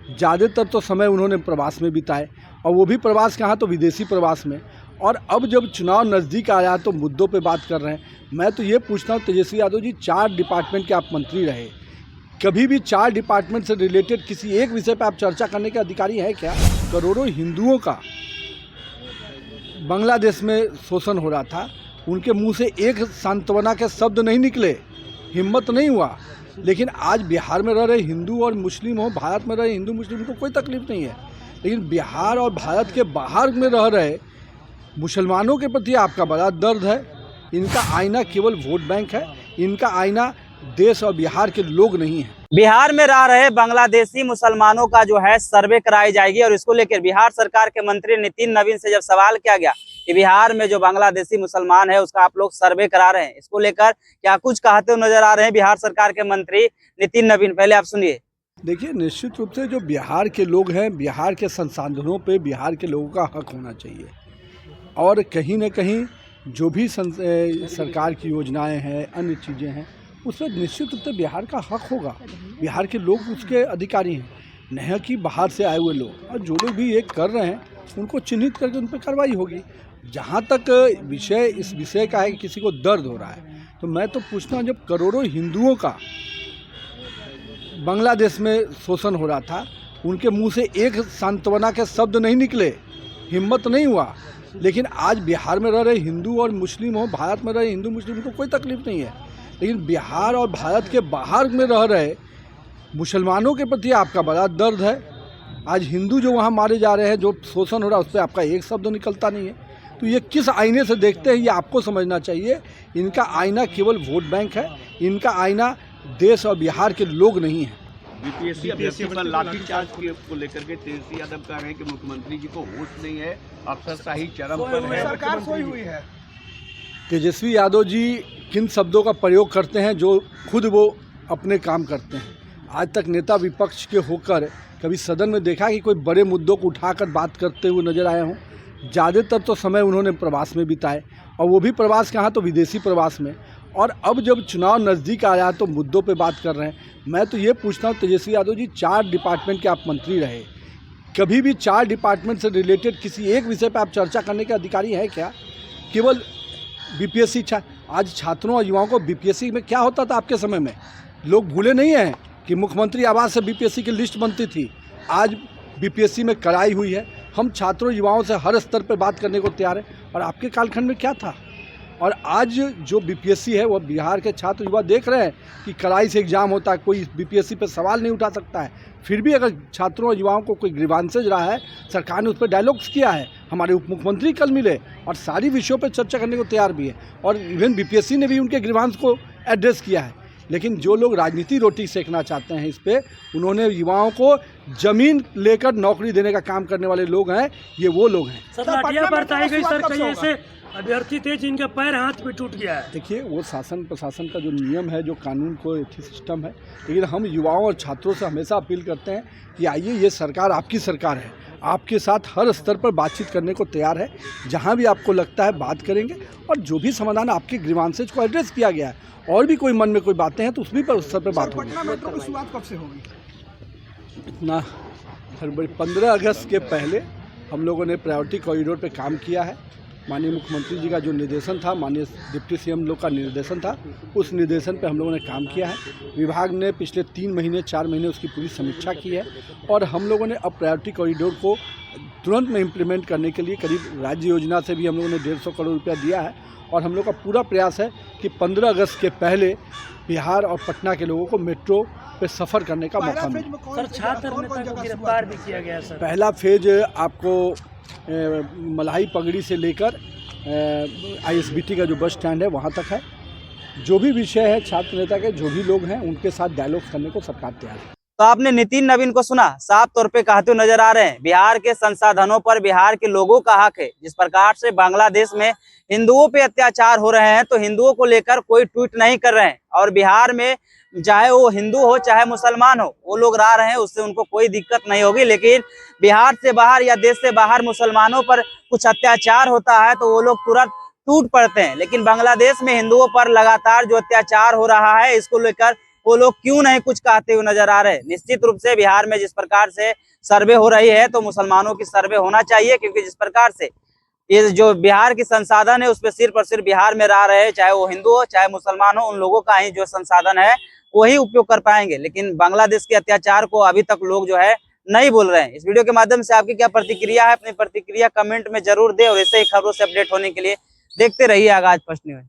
ज़्यादातर तो समय उन्होंने प्रवास में बिताए, और वो भी प्रवास कहाँ, तो विदेशी प्रवास में। और अब जब चुनाव नज़दीक आया तो मुद्दों पे बात कर रहे हैं। मैं तो ये पूछता हूँ तेजस्वी यादव जी, 4 डिपार्टमेंट के आप मंत्री रहे, कभी भी 4 डिपार्टमेंट से रिलेटेड किसी एक विषय पर आप चर्चा करने के अधिकारी हैं क्या? करोड़ों हिंदुओं का बांग्लादेश में शोषण हो रहा था, उनके मुंह से एक सांत्वना के शब्द नहीं निकले, हिम्मत नहीं हुआ। लेकिन आज बिहार में रह रहे हिंदू और मुस्लिम हो, भारत में रहे हिंदू मुस्लिम को कोई तकलीफ नहीं है, लेकिन बिहार और भारत के बाहर में रह रहे मुसलमानों के प्रति आपका बड़ा दर्द है। इनका आईना केवल वोट बैंक है, इनका आईना देश और बिहार के लोग नहीं है। बिहार में रह रहे बांग्लादेशी मुसलमानों का जो है सर्वे कराई जाएगी, और इसको लेकर बिहार सरकार के मंत्री नितिन नवीन से जब सवाल किया गया कि बिहार में जो बांग्लादेशी मुसलमान है उसका आप लोग सर्वे करा रहे हैं, इसको लेकर क्या कुछ कहते हुए नजर आ रहे हैं बिहार सरकार के मंत्री नितिन नवीन। पहले आप सुनिए। देखिए, निश्चित रूप से जो बिहार के लोग हैं, बिहार के संसाधनों पे बिहार के लोगों का हक होना चाहिए, और कहीं न कहीं जो भी सरकार की योजनाएं हैं, अन्य चीज़ें हैं, उस पर निश्चित रूप से बिहार का हक होगा। बिहार के लोग उसके अधिकारी हैं, नहीं कि बाहर से आए हुए लोग। और जो लोग भी ये कर रहे हैं उनको चिन्हित करके उन पर कार्रवाई होगी। जहाँ तक विषय इस विषय का है कि किसी को दर्द हो रहा है, तो मैं तो पूछता हूँ, जब करोड़ों हिंदुओं का बांग्लादेश में शोषण हो रहा था, उनके मुंह से एक सांत्वना के शब्द नहीं निकले, हिम्मत नहीं हुआ। लेकिन आज बिहार में रह रहे हिंदू और मुस्लिम हो, भारत में रहे हिंदू मुस्लिम को कोई तकलीफ नहीं है, लेकिन बिहार और भारत के बाहर में रह रहे मुसलमानों के प्रति आपका बड़ा दर्द है। आज हिंदू जो वहाँ मारे जा रहे हैं, जो शोषण हो रहा है, उस पर आपका एक शब्द निकलता नहीं है। तो ये किस आईने से देखते हैं, ये आपको समझना चाहिए। इनका आईना केवल वोट बैंक है, इनका आईना देश और बिहार के लोग नहीं हैं। बीपीएससी अभ्यर्थी पर लाठीचार्ज को लेकर के तेजस्वी यादव कह रहे हैं कि मुख्यमंत्री जी को होश नहीं है, अफसरशाही चरम पर है, सरकार सोई हुई है। तेजस्वी यादव जी किन शब्दों का प्रयोग करते हैं जो खुद वो अपने काम करते हैं। आज तक नेता विपक्ष के होकर कभी सदन में देखा कि कोई बड़े मुद्दों को उठाकर बात करते हुए नजर आए हों। ज़्यादातर तो समय उन्होंने प्रवास में बिताए, और वो भी प्रवास कहाँ, तो विदेशी प्रवास में। और अब जब चुनाव नज़दीक आया तो मुद्दों पे बात कर रहे हैं। मैं तो ये पूछता हूँ तेजस्वी यादव जी, 4 डिपार्टमेंट के आप मंत्री रहे, कभी भी 4 डिपार्टमेंट से रिलेटेड किसी एक विषय पर आप चर्चा करने के अधिकारी हैं क्या? केवल बीपीएससी आज छात्रों और युवाओं को बीपीएससी में क्या होता था आपके समय में? लोग भूले नहीं हैं कि मुख्यमंत्री आवास से बीपीएससी की लिस्ट बनती थी। आज बीपीएससी में कड़ाई हुई है। हम छात्रों युवाओं से हर स्तर पर बात करने को तैयार हैं, और आपके कालखंड में क्या था? और आज जो बीपीएससी है, वो बिहार के छात्र युवा देख रहे हैं कि कड़ाई से एग्जाम होता है, कोई बीपीएससी पे सवाल नहीं उठा सकता है। फिर भी अगर छात्रों और युवाओं को कोई ग्रीवांसेज रहा है, सरकार ने उस पर डायलॉग्स किया है। हमारे उप मुख्यमंत्री कल मिले और सारी विषयों पर चर्चा करने को तैयार भी है, और इवन बीपीएससी ने भी उनके ग्रीवांस को एड्रेस किया है। लेकिन जो लोग राजनीति रोटी सेकना चाहते हैं इस पर, उन्होंने युवाओं को जमीन लेकर नौकरी देने का काम करने वाले लोग हैं, ये वो लोग हैं। सर, लाठियां बरसाई गई सर, कहीं ऐसे अभ्यर्थी थे जिनके पैर हाथ पे टूट गया है। देखिए, वो शासन प्रशासन का जो नियम है, जो कानून को सिस्टम है, लेकिन हम युवाओं और छात्रों से हमेशा अपील करते हैं कि आइए, ये सरकार आपकी सरकार है, आपके साथ हर स्तर पर बातचीत करने को तैयार है। जहां भी आपको लगता है बात करेंगे, और जो भी समाधान आपके ग्रीवांसेज को एड्रेस किया गया है, और भी कोई मन में कोई बातें हैं तो उस भी पर उस स्तर पर बात होगी। पटना मेट्रो की शुरुआत कब से होगी? इतना फरवरी 15 अगस्त के पहले हम लोगों ने प्रायोरिटी कॉरिडोर पे काम किया है। माननीय मुख्यमंत्री जी का जो निर्देशन था, माननीय डिप्टी सीएम लोग का निर्देशन था, उस निर्देशन पे हम लोगों ने काम किया है। विभाग ने पिछले 3 महीने 4 महीने उसकी पूरी समीक्षा की है, और हम लोगों ने अब प्रायोरिटी कॉरिडोर को तुरंत में इम्प्लीमेंट करने के लिए करीब राज्य योजना से भी हम लोगों ने 150 करोड़ रुपया दिया है। और हम लोग का पूरा प्रयास है कि 15 अगस्त के पहले बिहार और पटना के लोगों को मेट्रो पे सफर करने का मौका मिले। सर, छात्र नेता को गिरफ्तार भी किया गया सर। पहला फेज आपको मलाही पगड़ी से लेकर आईएसबीटी का जो बस स्टैंड है वहाँ तक है। जो भी विषय है छात्र नेता के, जो भी लोग हैं, उनके साथ डायलॉग करने को सरकार तैयार है। तो आपने नितिन नवीन को सुना, साफ तौर पे कहते हुए नजर आ रहे हैं बिहार के संसाधनों पर बिहार के लोगों का हक है। जिस प्रकार से बांग्लादेश में हिंदुओं पे अत्याचार हो रहे हैं, तो हिंदुओं को लेकर कोई ट्वीट नहीं कर रहे हैं, और बिहार में चाहे वो हिंदू हो चाहे मुसलमान हो, वो लोग रह रहे हैं, उससे उनको कोई दिक्कत नहीं होगी। लेकिन बिहार से बाहर या देश से बाहर मुसलमानों पर कुछ अत्याचार होता है तो वो लोग तुरंत टूट पड़ते हैं। लेकिन बांग्लादेश में हिंदुओं पर लगातार जो अत्याचार हो रहा है, इसको लेकर वो लोग क्यों नहीं कुछ कहते हुए नजर आ रहे। निश्चित रूप से बिहार में जिस प्रकार से सर्वे हो रही है तो मुसलमानों की सर्वे होना चाहिए, क्योंकि जिस प्रकार से ये जो बिहार की संसाधन है उस पर सिर्फ और सिर्फ बिहार में रह रहे, चाहे वो हिंदू हो चाहे मुसलमान हो, उन लोगों का ही जो संसाधन है वही उपयोग कर पाएंगे। लेकिन बांग्लादेश के अत्याचार को अभी तक लोग जो है नहीं बोल रहे हैं। इस वीडियो के माध्यम से आपकी क्या प्रतिक्रिया है, अपनी प्रतिक्रिया कमेंट में जरूर दे, और ऐसे ही खबरों से अपडेट होने के लिए देखते रहिए आगाज फर्स्ट न्यूज।